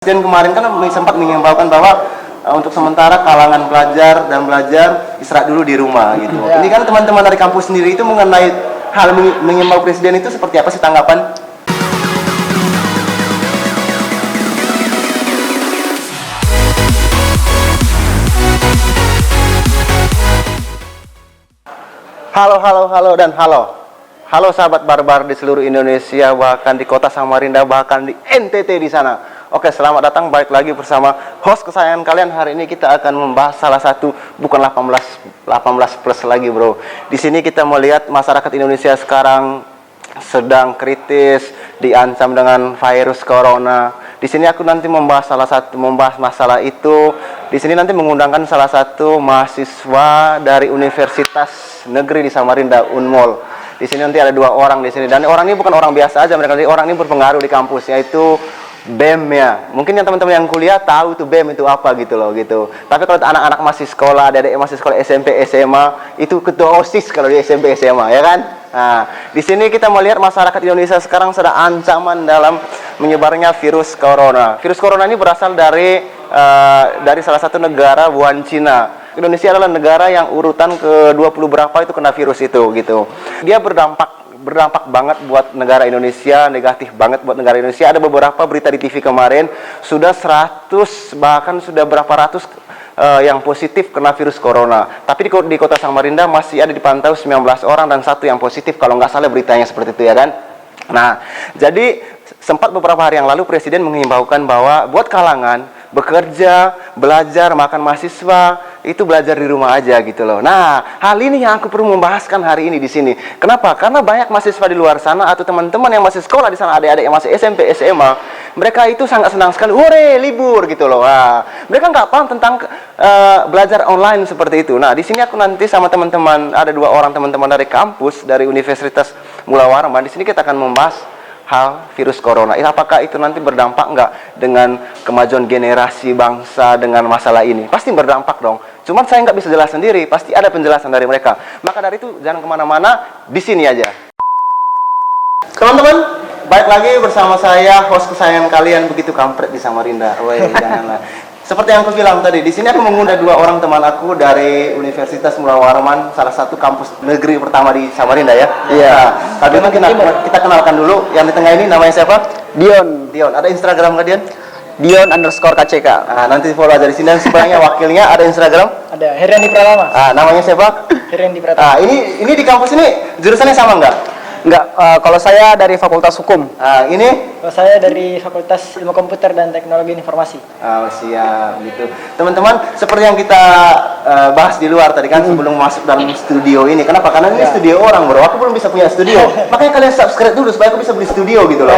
Presiden kemarin kan sempat mengimbaukan bahwa untuk sementara kalangan pelajar dan belajar istirahat dulu di rumah gitu. Ya. Ini kan teman-teman dari kampus sendiri itu mengenai hal mengimbau presiden itu seperti apa sih tanggapan? Halo dan halo. Halo sahabat barbar di seluruh Indonesia, bahkan di kota Samarinda, bahkan di NTT di sana. Oke, selamat datang balik lagi bersama host kesayangan kalian. Hari ini kita akan membahas salah satu, bukan 18 plus lagi, bro. Di sini kita melihat masyarakat Indonesia sekarang sedang kritis, diancam dengan virus corona. Di sini aku nanti membahas masalah itu. Di sini nanti mengundangkan salah satu mahasiswa dari Universitas Negeri di Samarinda, Unmul. Di sini nanti ada dua orang di sini, dan orang ini bukan orang biasa aja, mereka orang ini berpengaruh di kampus, yaitu BEM ya. Mungkin yang teman-teman yang kuliah tahu tuh BEM itu apa gitu loh gitu. Tapi kalau anak-anak masih sekolah, adik-adik masih sekolah SMP, SMA, itu ketua OSIS kalau di SMP, SMA ya kan. Nah, di sini kita melihat masyarakat Indonesia sekarang sedang ancaman dalam menyebarnya virus corona. Virus corona ini berasal dari salah satu negara Wuhan, Cina. Indonesia adalah negara yang urutan ke-20 berapa itu kena virus itu gitu. Dia berdampak banget buat negara Indonesia, negatif banget buat negara Indonesia. Ada beberapa berita di TV kemarin sudah 100 bahkan sudah berapa ratus yang positif kena virus corona. Tapi di kota Samarinda masih ada dipantau 19 orang dan satu yang positif kalau nggak salah beritanya seperti itu ya kan. Nah, jadi sempat beberapa hari yang lalu Presiden mengimbaukan bahwa buat kalangan bekerja, belajar, makan mahasiswa itu belajar di rumah aja gitu loh. Nah, hal ini yang aku perlu membahaskan hari ini di sini. Kenapa? Karena banyak mahasiswa di luar sana atau teman-teman yang masih sekolah di sana, adik-adik yang masih SMP, SMA, mereka itu sangat senang sekali, "Hore, libur!" gitu loh. Nah, mereka nggak paham tentang belajar online seperti itu. Nah, di sini aku nanti sama teman-teman, ada dua orang teman-teman dari kampus dari Universitas Mula Warman. Di sini kita akan membahas hal virus corona. Apakah itu nanti berdampak nggak dengan kemajuan generasi bangsa dengan masalah ini? Pasti berdampak dong. Cuman saya nggak bisa jelas sendiri. Pasti ada penjelasan dari mereka. Maka dari itu jangan kemana-mana, di sini aja. Teman-teman, balik lagi bersama saya, host kesayangan kalian, begitu kampret di Samarinda. Woi, janganlah. Seperti yang aku bilang tadi, di sini aku mengundang dua orang teman aku dari Universitas Mula Warman, salah satu kampus negeri pertama di Samarinda ya. Iya. Tapi kita kenalkan dulu. Yang di tengah ini namanya siapa? Dion. Ada Instagram nggak Dion? Dion_KCK. Nah, nanti follow aja di sini. Dan sebelahnya wakilnya ada Instagram? Ada Heriandi Pratama. Namanya siapa? Heriandi Pratama. Ini di kampus ini jurusannya sama nggak? Enggak, kalau saya dari Fakultas Hukum. Ini? Kalau saya dari Fakultas Ilmu Komputer dan Teknologi Informasi. Siap gitu. Teman-teman, seperti yang kita bahas di luar tadi kan sebelum masuk dalam studio ini. Kenapa? Karena ini studio orang, bro. Aku belum bisa punya studio. Makanya kalian subscribe dulu supaya aku bisa beli studio gitu loh.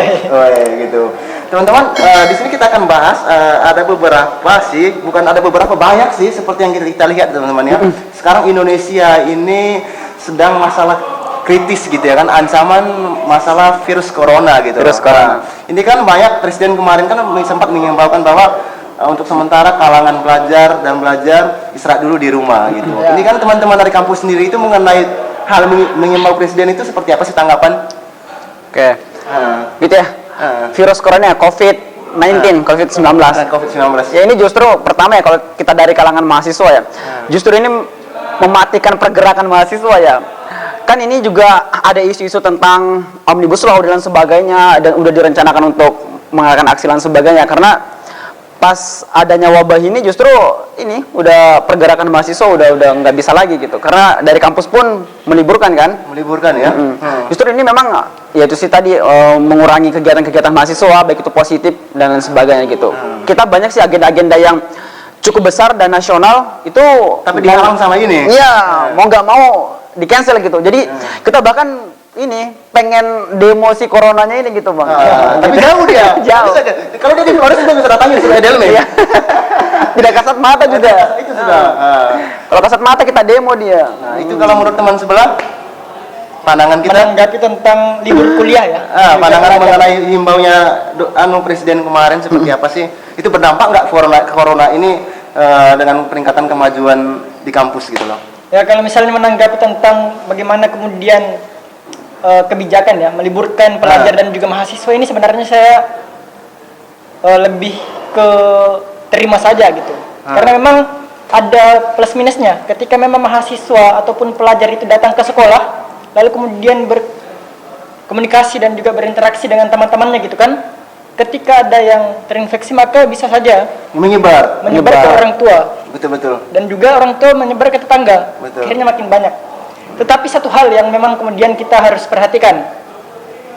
Gitu. Teman-teman, di sini kita akan bahas ada beberapa sih, bukan ada beberapa, banyak sih seperti yang kita lihat teman-teman ya. Sekarang Indonesia ini sedang masalah kritis gitu ya kan, ancaman masalah virus corona gitu. Virus corona. Ini kan banyak presiden kemarin kan sempat mengimbaukan bahwa untuk sementara kalangan pelajar dan belajar istirahat dulu di rumah gitu. Ya. Ini kan teman-teman dari kampus sendiri itu mengenai hal mengimbau presiden itu seperti apa sih tanggapan? Oke. Gitu ya. Virus corona COVID-19, COVID-19. COVID-19. Ya ini justru pertama ya kalau kita dari kalangan mahasiswa ya. Justru ini mematikan pergerakan mahasiswa ya. Kan ini juga ada isu-isu tentang Omnibus Law dan sebagainya, dan udah direncanakan untuk mengadakan aksi dan sebagainya, karena pas adanya wabah ini justru ini udah pergerakan mahasiswa udah nggak bisa lagi gitu, karena dari kampus pun meliburkan kan. Meliburkan ya. Justru ini memang ya itu sih tadi mengurangi kegiatan-kegiatan mahasiswa baik itu positif dan lain sebagainya gitu. Kita banyak sih agenda-agenda yang cukup besar dan nasional itu Tapi dihalang sama ini. Iya, mau nggak mau di cancel gitu. Jadi kita bahkan ini pengen demo si coronanya ini gitu bang. Tapi jauh dia. Jauh. Kalau dia di Flores kita bisa datangin sudah Edelme. Iya. Tidak kasat mata juga. Itu sudah. Kalau kasat mata kita demo dia. Nah, itu kalau menurut teman sebelah pandangan kita Menanggapi tentang libur kuliah ya. pandangan mengenai himbaunya presiden kemarin seperti apa sih? Itu berdampak nggak corona ini dengan peningkatan kemajuan di kampus gitu loh? Ya kalau misalnya menanggapi tentang bagaimana kemudian kebijakan ya meliburkan pelajar dan juga mahasiswa, ini sebenarnya saya lebih ke terima saja gitu. Karena memang ada plus minusnya. Ketika memang mahasiswa ataupun pelajar itu datang ke sekolah, lalu kemudian berkomunikasi dan juga berinteraksi dengan teman-temannya gitu kan. Ketika ada yang terinfeksi maka bisa saja menyebar ke orang tua. Betul. Dan juga orang tua menyebar ke tetangga. Betul. Akhirnya makin banyak. Tetapi satu hal yang memang kemudian kita harus perhatikan,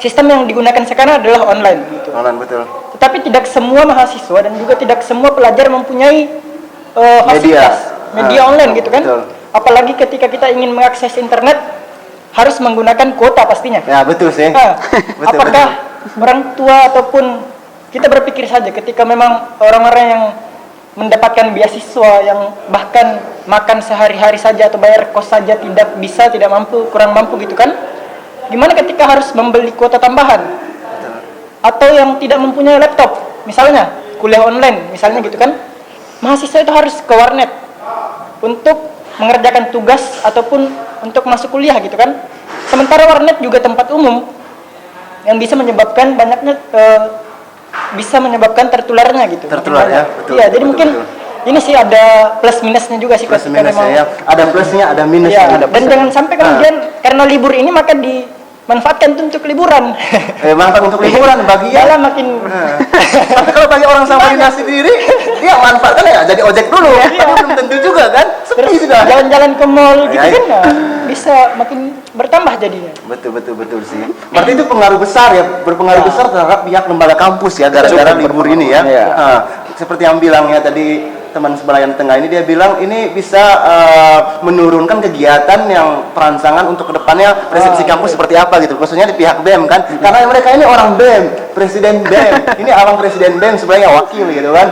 sistem yang digunakan sekarang adalah online gitu. Online, betul. Tetapi tidak semua mahasiswa dan juga tidak semua pelajar mempunyai fasilitas media online gitu kan. Betul. Apalagi ketika kita ingin mengakses internet harus menggunakan kuota pastinya. Ya, betul sih. Betul, Apakah orang tua ataupun kita berpikir saja ketika memang orang-orang yang mendapatkan beasiswa yang bahkan makan sehari-hari saja atau bayar kos saja tidak mampu, kurang mampu gitu kan. Gimana ketika harus membeli kuota tambahan? Atau yang tidak mempunyai laptop, misalnya kuliah online, misalnya gitu kan. Mahasiswa itu harus ke warnet untuk mengerjakan tugas ataupun untuk masuk kuliah gitu kan. Sementara warnet juga tempat umum yang bisa menyebabkan banyaknya bisa menyebabkan tertularnya gitu. Tertular ya, betul. Iya, jadi betul, mungkin betul. ini sih ada plus minusnya juga sih. Plus ketika minusnya memang- ya. Ada plusnya, ada minusnya. Iya, Ada dan jangan sampai kemudian karena libur ini maka dimanfaatkan itu untuk liburan. manfaat untuk liburan bagi ya. Malah makin Tapi kalau bagi orang Samarinda sendiri, dia manfaatkan ya jadi ojek dulu. Tapi belum tentu juga kan. Sepi terus sudah. jalan-jalan ke mall gitu Ya, kan, nah, bisa makin bertambah jadinya. Betul sih. Berarti itu pengaruh besar ya, berpengaruh besar terhadap pihak lembaga kampus ya gara-gara libur ini ya. Iya. Seperti yang bilang ya tadi teman sebelah yang tengah ini, dia bilang ini bisa menurunkan kegiatan yang perancangan untuk kedepannya resepsi kampus seperti apa gitu, khususnya di pihak BEM kan, karena mereka ini orang BEM, presiden BEM, ini abang presiden BEM sebenarnya wakil gitu kan.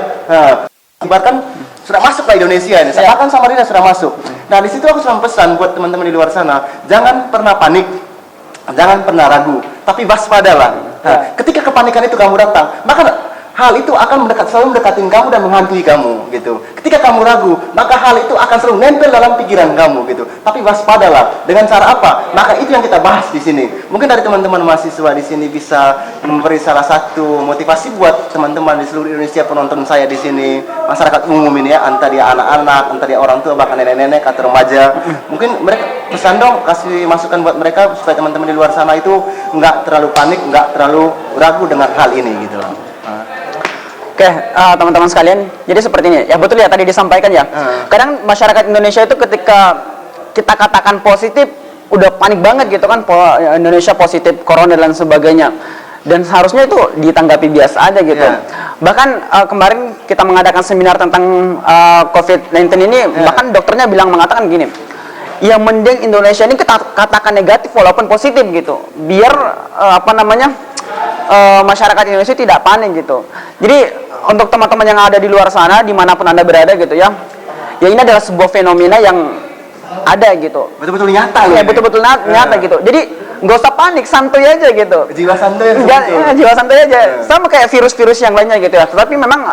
Ibaratkan sudah masuk ke Indonesia ini, seakan Samarinda sudah masuk. Nah di situ aku selalu pesan buat teman-teman di luar sana, jangan pernah panik, jangan pernah ragu, tapi waspadalah. Ketika kepanikan itu kamu datang, maka hal itu akan selalu mendekatin kamu dan menghantui kamu gitu. Ketika kamu ragu, maka hal itu akan selalu nempel dalam pikiran kamu gitu. Tapi waspadalah. Dengan cara apa? Maka itu yang kita bahas di sini. Mungkin dari teman-teman mahasiswa di sini bisa memberi salah satu motivasi buat teman-teman di seluruh Indonesia, penonton saya di sini, masyarakat umum ini ya, entah dia anak-anak, entah dia orang tua, bahkan nenek-nenek atau remaja. Mungkin mereka pesan dong, kasih masukan buat mereka supaya teman-teman di luar sana itu nggak terlalu panik, nggak terlalu ragu dengan hal ini gitu loh. Oke, teman-teman sekalian, jadi seperti ini. Ya betul ya tadi disampaikan ya. Kadang masyarakat Indonesia itu ketika kita katakan positif, udah panik banget gitu kan, Indonesia positif corona dan sebagainya. Dan seharusnya itu ditanggapi biasa aja gitu. Bahkan kemarin kita mengadakan seminar tentang COVID-19 ini, bahkan dokternya mengatakan gini, yang mending Indonesia ini kita katakan negatif walaupun positif gitu, biar masyarakat Indonesia tidak panik gitu. Jadi untuk teman-teman yang ada di luar sana, dimanapun Anda berada gitu ya, ya ini adalah sebuah fenomena yang ada gitu. Betul-betul nyata loh. Ya betul-betul nyata gitu. Jadi nggak usah panik, santuy aja gitu. Jiwa santuy. Jiwa santuy aja. Sama kayak virus-virus yang lainnya gitu ya. Tetapi memang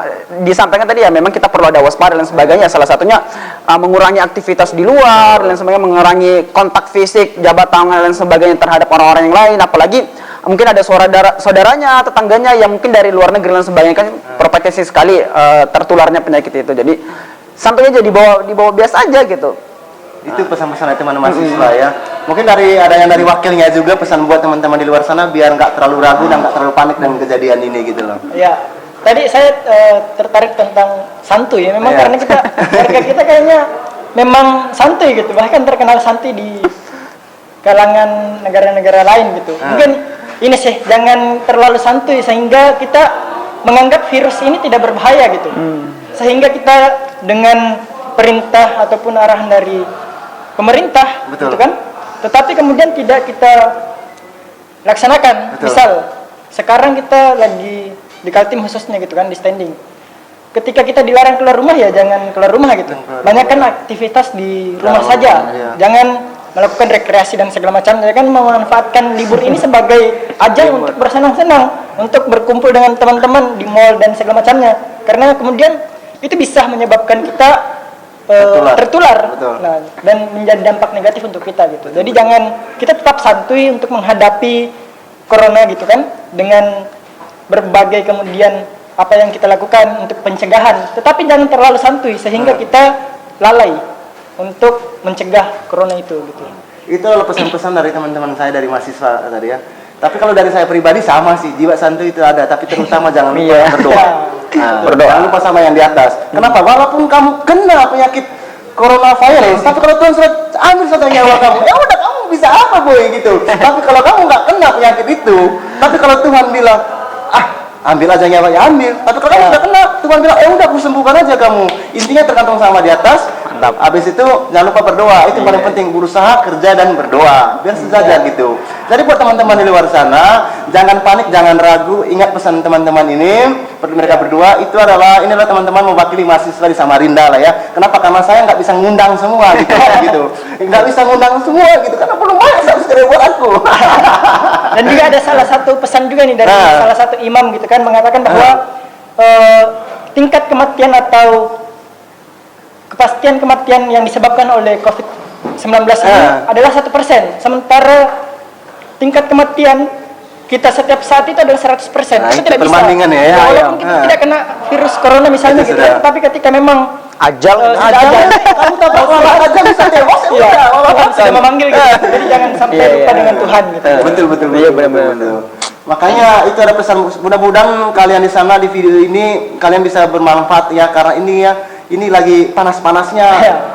disampaikan tadi ya, memang kita perlu ada waspada dan sebagainya. Salah satunya mengurangi aktivitas di luar dan sebagainya, mengurangi kontak fisik, jabat tangan dan sebagainya terhadap orang-orang yang lain. Apalagi mungkin ada saudaranya, tetangganya yang mungkin dari luar negeri dan sebagainya, kan berpotensi sekali tertularnya penyakit itu. Jadi santuy aja, dibawa biasa aja gitu. Itu pesan-pesan dari teman-teman mahasiswa ya. Mungkin ada yang dari wakilnya juga pesan buat teman-teman di luar sana biar nggak terlalu ragu dan nggak terlalu panik dengan kejadian ini gitu loh. Ya, tadi saya tertarik tentang santuy ya. Memang karena warga kita kayaknya memang santuy gitu, bahkan terkenal santuy di kalangan negara-negara lain gitu. Mungkin ini sih, jangan terlalu santuy sehingga kita menganggap virus ini tidak berbahaya gitu. Sehingga kita dengan perintah ataupun arahan dari pemerintah, gitu kan, tetapi kemudian tidak kita laksanakan. Misal sekarang kita lagi di Kaltim khususnya gitu kan, di standing. Ketika kita dilarang keluar rumah, ya jangan keluar rumah gitu. Banyakkan aktivitas di rumah saja. Jangan melakukan rekreasi dan segala macam. Ya kan, memanfaatkan libur ini sebagai ajang untuk bersenang-senang, untuk berkumpul dengan teman-teman di mall dan segala macamnya. Karena kemudian itu bisa menyebabkan kita tertular. Nah, dan menjadi dampak negatif untuk kita gitu. Jadi jangan, kita tetap santuy untuk menghadapi corona gitu kan, dengan berbagai kemudian apa yang kita lakukan untuk pencegahan, tetapi jangan terlalu santuy sehingga kita lalai untuk mencegah corona itu gitu. Itu adalah pesan-pesan dari teman-teman saya dari mahasiswa tadi ya. Tapi kalau dari saya pribadi sama sih, jiwa santuy itu ada, tapi terutama jangan lupa berdoa. Nah, Berdoa. Jangan lupa sama yang di atas. Kenapa? Walaupun kamu kena penyakit coronavirus, tapi kalau Tuhan sudah ambil satu nyawa kamu, ya udah kamu bisa apa boy gitu. Tapi kalau kamu nggak kena penyakit itu, tapi kalau Tuhan bilang, ambil aja nyawa ya ambil. Tapi kalau kamu udah kena, Tuhan bilang, udah aku sembuhkan aja kamu. Intinya tergantung sama di atas. Mantap. Habis itu jangan lupa berdoa. Itu paling penting, berusaha, kerja dan berdoa. Biar saja gitu. Jadi buat teman-teman di luar sana, jangan panik, jangan ragu. Ingat pesan teman-teman ini, mereka berdua itu adalah ini adalah teman-teman mewakili mahasiswa di Samarinda lah ya. Kenapa? Karena saya nggak bisa ngundang semua gitu, gitu. Nggak bisa ngundang semua gitu karena belum banyak subscriber buat aku. Dan juga ada salah satu pesan juga nih dari salah satu imam gitu kan, mengatakan bahwa tingkat kematian atau kepastian kematian yang disebabkan oleh COVID-19 ini adalah 1%. Sementara tingkat kematian kita setiap saat itu adalah 100%. Nah, itu itu tidak bisa. perbandingan ya. Walaupun kita tidak kena virus corona misalnya Itu gitu sudah. ya, tapi ketika memang Ajal. kamu tak bakal aja bisa tewas ya udah. Tuhan sudah memanggil gitu. Jadi jangan sampai lupa dengan Tuhan gitu. Betul. Iya, benar-benar. Makanya itu ada pesan, mudah-mudahan kalian di sana di video ini kalian bisa bermanfaat ya, karena ini lagi panas-panasnya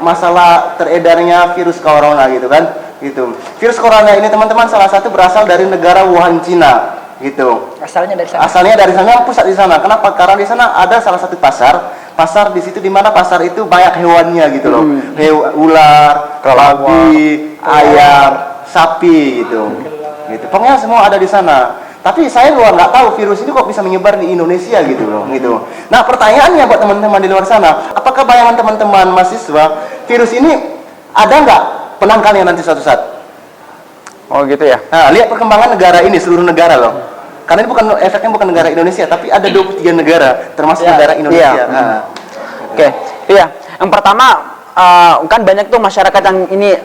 masalah teredarnya virus corona gitu kan. Gitu. Virus corona ini teman-teman salah satu berasal dari negara Wuhan, Cina gitu. Asalnya dari sana. Asalnya dari sana, pusat di sana. Kenapa? Karena di sana ada salah satu pasar di situ di mana pasar itu banyak hewannya gitu loh. Ular, babi, ayam, sapi gitu. Gitu. Pokoknya semua ada di sana. Tapi saya nggak tahu virus ini kok bisa menyebar di Indonesia gitu loh, gitu. Nah, pertanyaannya buat teman-teman di luar sana, apakah bayangan teman-teman mahasiswa virus ini ada nggak penangkalnya nanti suatu saat? Oh gitu ya. Nah, lihat perkembangan negara ini, seluruh negara loh. Karena ini bukan efeknya bukan negara Indonesia, tapi ada 23 negara, termasuk negara Indonesia. Iya. Nah. Oke. Iya. Yang pertama kan banyak tuh masyarakat yang ini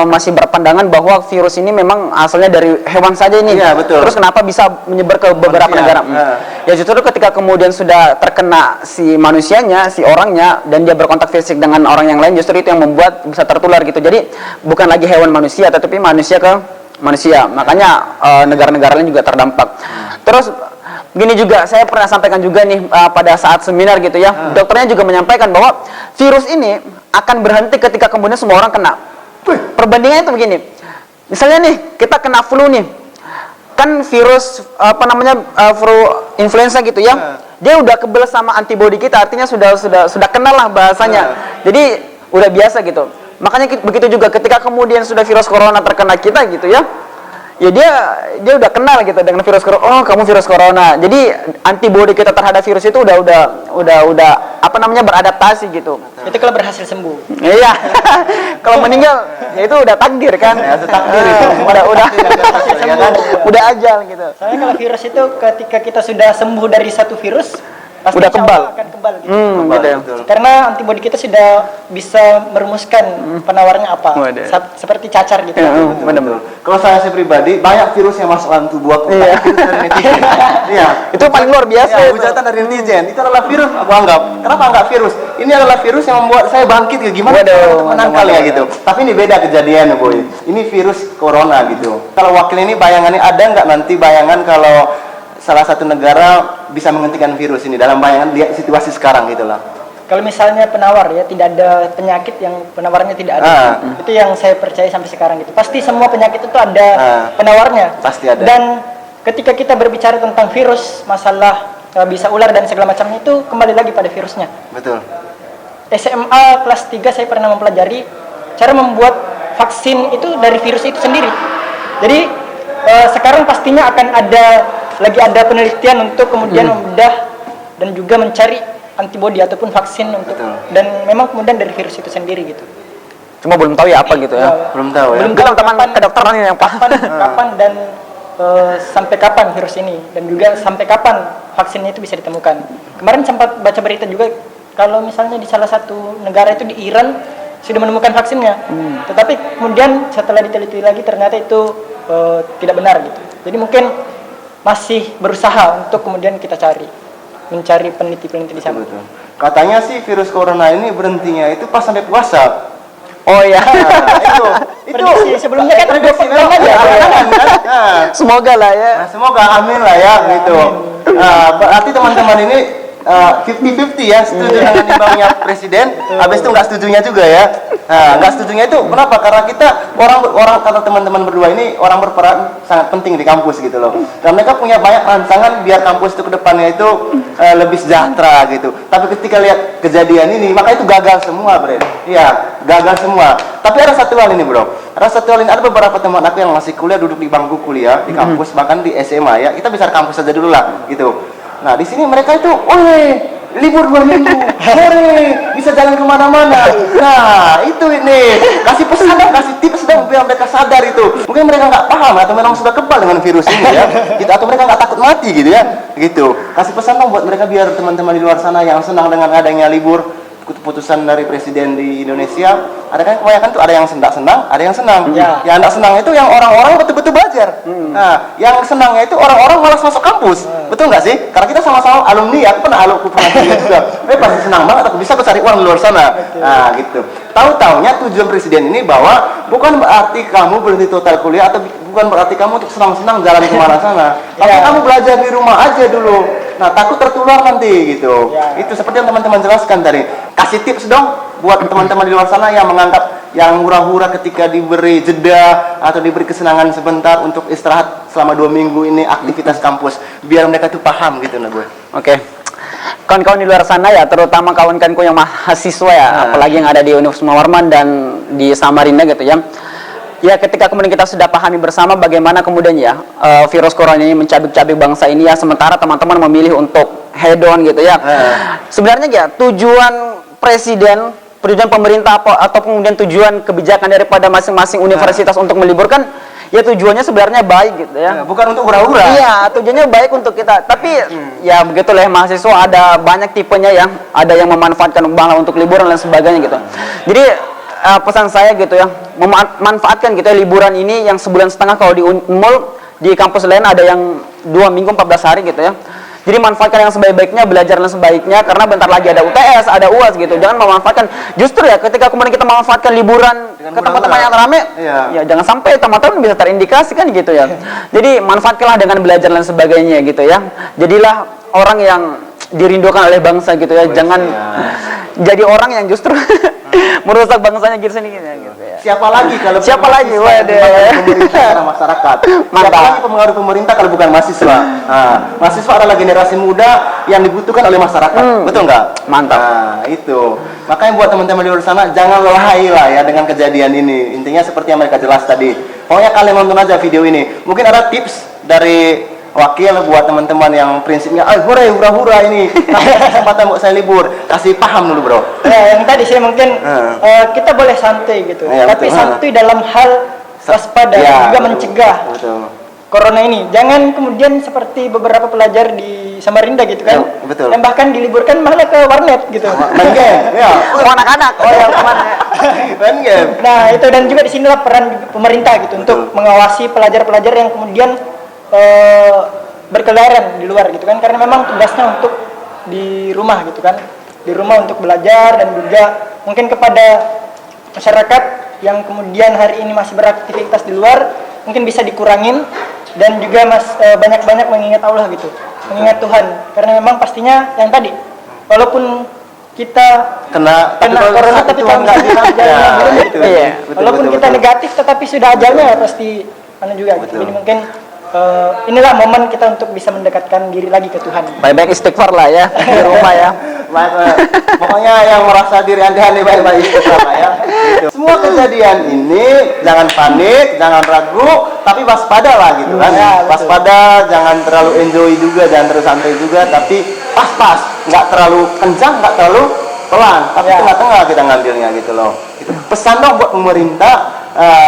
masih berpandangan bahwa virus ini memang asalnya dari hewan saja ini. Iya, betul. Terus kenapa bisa menyebar ke beberapa Manusia. negara? Ya justru ketika kemudian sudah terkena si manusianya, si orangnya, dan dia berkontak fisik dengan orang yang lain, justru itu yang membuat bisa tertular gitu. Jadi bukan lagi hewan manusia, tetapi manusia ke manusia. Makanya negara-negara lain juga terdampak. Terus gini juga, saya pernah sampaikan juga nih pada saat seminar gitu ya, dokternya juga menyampaikan bahwa virus ini akan berhenti ketika kemudian semua orang kena. Perbandingannya itu begini, misalnya nih kita kena flu nih, kan virus flu influenza gitu ya, dia udah kebal sama antibodi kita, artinya sudah kenal lah bahasanya, jadi udah biasa gitu. Makanya begitu juga ketika kemudian sudah virus corona terkena kita gitu ya, ya dia udah kenal gitu dengan virus corona. Oh, kamu virus corona. Jadi antibodi kita terhadap virus itu udah beradaptasi gitu. Itu kalau berhasil sembuh. Iya. Kalau meninggal ya itu udah takdir kan. Ya, itu takdir itu. Udah ajal gitu. Soalnya kalau virus itu ketika kita sudah sembuh dari satu virus, pasti Udah insya kebal. Allah akan kebal gitu. Gitu ya. Karena antibodi kita sudah bisa merumuskan penawarnya apa. Waduh. Seperti cacar gitu. Benar-benar. Kalau saya pribadi banyak virus yang masuk dalam tubuh aku. Iya. Virus dari netizen. Iya. Itu paling luar biasa Ya, itu. hujatan dari netizen. Itu adalah virus. Aku anggap. Kenapa enggak virus? Ini adalah virus yang membuat saya bangkit. Gimana Waduh, untuk menangkal ya gitu. Tapi ini beda kejadiannya, boy. Ini virus corona gitu. Kalau wakil ini bayangannya ada nggak nanti bayangan kalau salah satu negara bisa menghentikan virus ini dalam bayangan lihat situasi sekarang gitulah. Kalau misalnya penawar ya, tidak ada penyakit yang penawarnya tidak ada. Itu yang saya percaya sampai sekarang gitu. Pasti semua penyakit itu ada penawarnya. Pasti ada. Dan ketika kita berbicara tentang virus, masalah bisa ular dan segala macamnya, itu kembali lagi pada virusnya. Betul. SMA kelas 3 saya pernah mempelajari cara membuat vaksin itu dari virus itu sendiri. Jadi sekarang pastinya akan ada penelitian untuk kemudian membedah dan juga mencari antibodi ataupun vaksin untuk dan memang kemudian dari virus itu sendiri gitu. Cuma belum tahu ya apa gitu ya. Belum tahu ya. Belum Itu tahu teman kedokteran yang kapan dan sampai kapan virus ini dan juga sampai kapan vaksinnya itu bisa ditemukan. Kemarin sempat baca berita juga kalau misalnya di salah satu negara itu di Iran sudah menemukan vaksinnya. Tetapi kemudian setelah diteliti lagi ternyata itu tidak benar gitu. Jadi mungkin masih berusaha untuk kemudian kita cari. mencari peneliti-peneliti di sana. Betul. Katanya sih virus corona ini berhentinya itu pas sampai puasa. Oh ya. Nah, itu Prediksi sebelumnya kan prediksi memang memang aja. kan. Nah, Semoga lah ya. nah, semoga amin lah ya gitu. Nah, berarti teman-teman ini 50-50 ya, setuju dengan imbauannya presiden, habis itu nggak setujunya juga ya. Nah, nggak setujunya itu kenapa? Karena kita orang kata teman-teman berdua ini orang berperan sangat penting di kampus gitu loh. Dan mereka punya banyak rancangan biar kampus itu ke depannya itu lebih sejahtera gitu. Tapi ketika lihat kejadian ini, maka itu gagal semua, Bre. Iya, gagal semua. Tapi ada satu hal ini, Bro. Ada satu hal ini, ada beberapa teman aku yang masih kuliah duduk di bangku kuliah di kampus, bahkan di SMA ya. Kita bicara kampus saja dulu lah gitu. Nah, di sini mereka itu, libur 2 minggu, bisa jalan kemana-mana. Nah, itu ini, kasih pesan dong, kasih tips dong, biar mereka sadar itu. Mungkin mereka nggak paham atau memang sudah kebal dengan virus ini ya, gitu. Atau mereka nggak takut mati gitu ya, gitu. Kasih pesan dong buat mereka biar teman-teman di luar sana yang senang dengan adanya libur, keputusan dari presiden di Indonesia. Ada kan kebanyakan tuh ada yang senang, ada yang senang. Ya. Yang tidak senang itu yang orang-orang betul-betul belajar. Nah, yang senangnya itu orang-orang malas masuk kampus. Betul nggak sih? Karena kita sama-sama alumni, aku pernah kuliah juga. Pasti senang banget, aku bisa cari uang di luar sana. Nah, gitu. Tahu-taunya tujuan presiden ini bahwa bukan berarti kamu berhenti total kuliah atau bukan berarti kamu untuk senang-senang jalan kemana sana. Tapi kamu belajar di rumah aja dulu. Nah, takut tertular nanti gitu. Itu seperti yang teman-teman jelaskan tadi. Kasih tips dong buat teman-teman di luar sana yang menganggap yang hura-hura ketika diberi jeda atau diberi kesenangan sebentar untuk istirahat selama 2 minggu ini aktivitas kampus, biar mereka tuh paham gitu nah gue. Oke. Kawan-kawan di luar sana ya, terutama kawan-kawanku yang mahasiswa ya, apalagi yang ada di Universitas Muhammad dan di Samarinda gitu ya. Ya, ketika kemudian kita sudah pahami bersama bagaimana kemudian ya virus corona ini mencabik-cabik bangsa ini ya, sementara teman-teman memilih untuk hedon gitu ya. Sebenarnya ya tujuan presiden, tujuan pemerintah atau kemudian tujuan kebijakan daripada masing-masing universitas untuk meliburkan, ya tujuannya sebenarnya baik gitu ya. Bukan untuk hura-hura. Iya, tujuannya baik untuk kita. Tapi ya begitulah mahasiswa, ada banyak tipenya yang ada yang memanfaatkan malah untuk liburan dan sebagainya gitu. Jadi pesan saya gitu ya, memanfaatkan gitu ya liburan ini yang sebulan setengah. Kalau di Unmul, di kampus lain ada yang 2 minggu 14 hari gitu ya. Jadi manfaatkan yang sebaik-baiknya, belajar yang sebaiknya, karena bentar lagi ada UTS, ada UAS gitu. Jangan memanfaatkan, justru ya ketika kemudian kita memanfaatkan liburan ke tempat-tempat yang rame, ya jangan sampai teman-teman bisa terindikasi kan gitu ya. Jadi manfaatkanlah dengan belajar dan sebagainya gitu ya. Jadilah orang yang dirindukan oleh bangsa gitu ya. Jangan jadi orang yang justru merusak bangsanya gitu sendiri gitu ya. Siapa lagi kalau Siapa lagi? Waduh. Pemerintah karena masyarakat. Siapa lagi pengaruh pemerintah kalau bukan mahasiswa? Nah, mahasiswa adalah generasi muda yang dibutuhkan oleh masyarakat. Betul nggak? Mantap. Nah, itu. Makanya buat teman-teman di luar sana jangan lelahai lah ya dengan kejadian ini. Intinya seperti yang mereka jelas tadi. Pokoknya kalian nonton aja video ini. Mungkin ada tips dari wakil buat teman-teman yang prinsipnya hura-hura ini kesempatan buat saya libur, kasih paham dulu bro. Yang tadi saya mungkin kita boleh santai gitu, tapi santai dalam hal waspada dan juga mencegah corona ini. Jangan kemudian seperti beberapa pelajar di Samarinda gitu kan, yang bahkan diliburkan malah ke warnet gitu. Main game, anak-anak. Main game. Nah itu, dan juga di sinilah peran pemerintah gitu untuk mengawasi pelajar-pelajar yang kemudian berkeliaran di luar gitu kan, karena memang tugasnya untuk di rumah gitu kan, di rumah untuk belajar, dan juga mungkin kepada masyarakat yang kemudian hari ini masih beraktivitas di luar mungkin bisa dikurangin, dan juga banyak-banyak mengingat Allah gitu, mengingat Tuhan, karena memang pastinya yang tadi walaupun kita kena corona tapi kalau misalnya ajalnya belum gitu kan, walaupun kita negatif tetapi sudah ajalnya ya pasti juga gitu. Jadi mungkin inilah momen kita untuk bisa mendekatkan diri lagi ke Tuhan. Baik-baik istighfar lah ya di rumah ya. Pokoknya yang merasa diri aneh-aneh baik-baik istighfar lah ya. Gitu. Semua kejadian ini jangan panik, jangan ragu, tapi waspada lah gitu kan. Waspada, jangan terlalu enjoy juga, jangan terlalu santai juga, tapi pas-pas, nggak terlalu kencang, nggak terlalu pelan, tapi tengah-tengah kita ngambilnya gitu loh. Gitu. Pesan dong buat pemerintah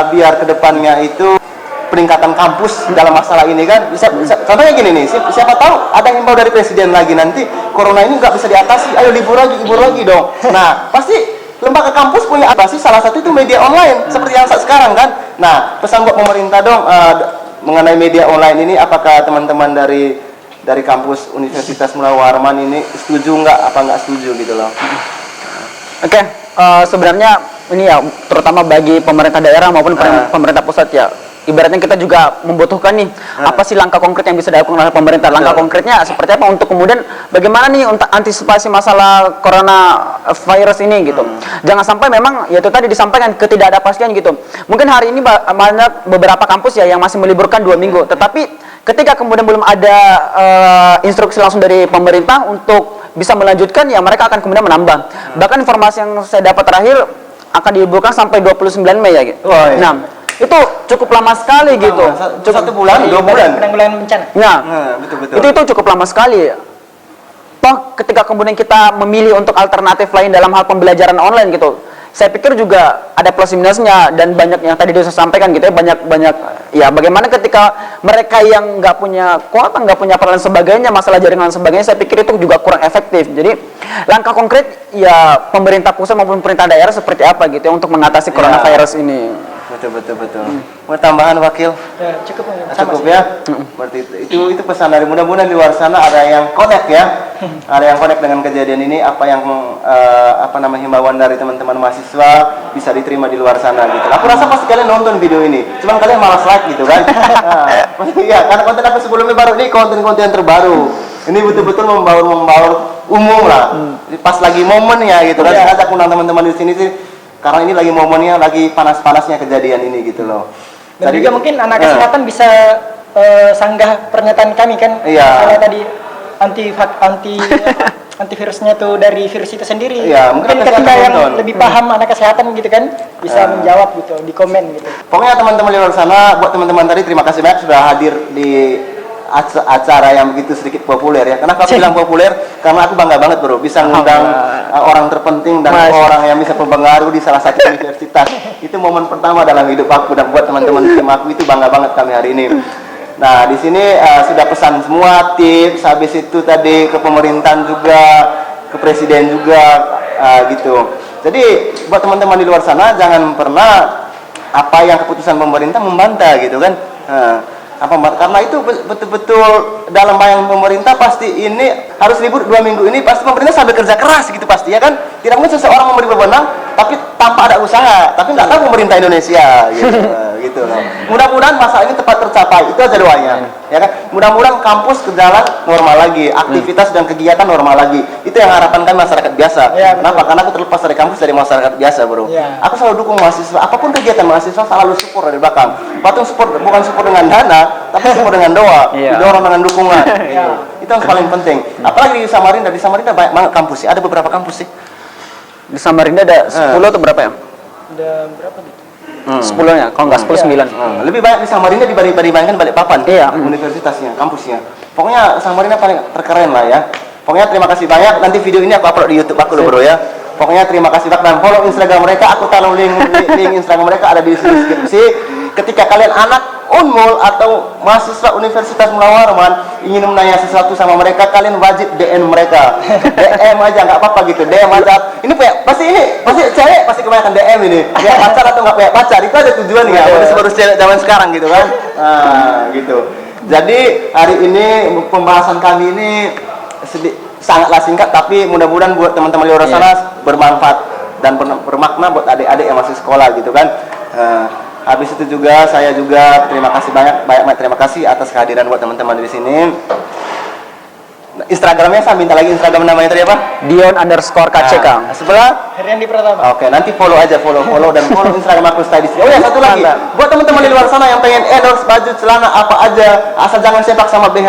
biar kedepannya itu peningkatan kampus dalam masalah ini kan, contohnya gini nih, siapa tahu ada himbau dari presiden lagi nanti corona ini nggak bisa diatasi, ayo libur lagi dong. Nah pasti lembaga kampus punya atasi, salah satu itu media online seperti yang saat sekarang kan. Nah pesan buat pemerintah dong mengenai media online ini, apakah teman-teman dari dari kampus Universitas Mula Warman ini setuju nggak apa nggak setuju gitu loh. Oke, sebenarnya ini ya terutama bagi pemerintah daerah maupun pemerintah pusat ya. Ibaratnya kita juga membutuhkan nih apa sih langkah konkret yang bisa dilakukan oleh pemerintah. Langkah konkretnya seperti apa untuk kemudian bagaimana nih untuk antisipasi masalah coronavirus ini gitu. Jangan sampai memang ya itu tadi disampaikan ketidakpastian gitu. Mungkin hari ini banyak beberapa kampus ya yang masih meliburkan 2 minggu, tetapi ketika kemudian belum ada instruksi langsung dari pemerintah untuk bisa melanjutkan, ya mereka akan kemudian menambah. Bahkan informasi yang saya dapat terakhir akan diliburkan sampai 29 Mei ya gitu. Oh, iya. Nah, itu cukup lama sekali gitu. Cukup 1 bulan, 2 bulan. Penanggulangan bencana. Nah, betul-betul. itu cukup lama sekali. Toh ketika kemudian kita memilih untuk alternatif lain dalam hal pembelajaran online gitu, saya pikir juga ada plus minusnya, dan banyak yang tadi saya sampaikan gitu ya, banyak ya bagaimana ketika mereka yang nggak punya kuota, nggak punya peran sebagainya, masalah jaringan dan sebagainya, saya pikir itu juga kurang efektif. Jadi langkah konkret ya pemerintah pusat maupun pemerintah daerah seperti apa gitu ya untuk mengatasi coronavirus ini. Betul. Mau tambahan wakil? Ya, cukup Cukup ya. Berarti itu pesan dari, mudah-mudahan di luar sana ada yang connect ya. Ada yang connect dengan kejadian ini, apa yang himbauan dari teman-teman mahasiswa bisa diterima di luar sana gitu. Aku rasa pasti kalian nonton video ini, cuman kalian malas like gitu kan. Iya, karena konten aku sebelumnya baru ini konten-konten terbaru. Ini betul-betul membaur umum lah. Pas lagi momennya gitu kan. Saya ajak undang teman-teman di sini sih, karena ini lagi momennya, lagi panas-panasnya kejadian ini gitu loh. Dan juga mungkin anak kesehatan bisa sanggah pernyataan kami kan. Iya. Kalau tadi antivirusnya tuh dari virus itu sendiri. Iya, mungkin ketika yang lebih paham anak kesehatan gitu kan bisa menjawab gitu di komen gitu. Pokoknya teman-teman di luar sana, buat teman-teman tadi terima kasih banyak sudah hadir di acara yang begitu sedikit populer ya. Kenapa aku bilang populer? Karena aku bangga banget bro, bisa ngundang orang terpenting dan orang yang bisa berpengaruh di salah satu universitas. Itu momen pertama dalam hidup aku, dan buat teman-teman tim aku itu bangga banget kami hari ini. Nah di sini sudah pesan semua tips, habis itu tadi ke pemerintahan juga, ke presiden juga gitu. Jadi buat teman-teman di luar sana jangan pernah apa yang keputusan pemerintah membantah gitu kan. Karena itu betul-betul dalam bayang pemerintah pasti ini harus libur 2 minggu ini, pasti pemerintah sambil kerja keras gitu pasti ya kan. Tidak mungkin seseorang memberi wewenang tapi tanpa ada usaha, tapi nggak tahu pemerintah Indonesia gitu loh. Mudah-mudahan masalah ini tepat tercapai, itu aja doanya ya kan. Mudah-mudahan kampus ke jalan normal lagi, aktivitas dan kegiatan normal lagi. Itu yang harapan kami masyarakat biasa. Kenapa? Karena aku terlepas dari kampus, dari masyarakat biasa bro. Aku selalu dukung mahasiswa, apapun kegiatan mahasiswa selalu support dari belakang. Patung support, bukan support dengan dana, tapi support dengan doa, didorong dengan dukungan gitu. Itu yang paling penting. Apalagi di Samarinda, banyak banget kampus sih, ada beberapa kampus sih. Di Samarinda ada 10 atau berapa ya? Ada berapa gitu? 10 ya, kalau nggak 10, 9. Lebih banyak di Samarinda dibandingkan Balikpapan, universitasnya, kampusnya. Pokoknya Samarinda paling terkeren lah ya. Pokoknya terima kasih banyak. Nanti video ini aku upload di YouTube aku loh bro ya. Pokoknya terima kasih banyak, dan follow Instagram mereka. Aku taruh link Instagram mereka ada di deskripsi. Ketika kalian anak Unmul atau mahasiswa Universitas Mula Warman ingin menanya sesuatu sama mereka, kalian wajib DM mereka. DM aja, nggak apa-apa gitu. DM aja. Ini pasti cewek pasti kebanyakan DM ini. Ya pacar atau nggak punya pacar, itu ada tujuan ya. Baru cewek zaman sekarang gitu kan. Gitu. Jadi hari ini pembahasan kami ini sangatlah singkat, tapi mudah-mudahan buat teman-teman di luar sana bermanfaat dan bermakna buat adik-adik yang masih sekolah gitu kan. Habis itu juga saya juga terima kasih banyak terima kasih atas kehadiran buat teman-teman di sini. Instagramnya saya minta lagi, Instagram namanya tadi apa? Dion_KCK. Sebelah Heriandi Pratama. Oke, nanti follow dan follow Instagram aku stay di sini. Oh ya, satu lagi. Buat teman-teman di luar sana yang pengen endorse baju, celana apa aja, asal jangan sepak sama BH.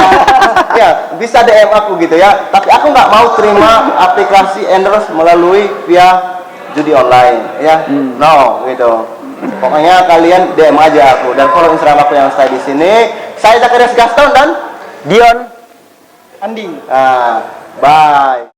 Ya, bisa DM aku gitu ya. Tapi aku nggak mau terima aplikasi endorse melalui via judi online ya. No, gitu. Pokoknya kalian DM aja aku dan follow Instagram aku yang stay di sini. Saya Zacharias Gaston dan Dion Andi. bye.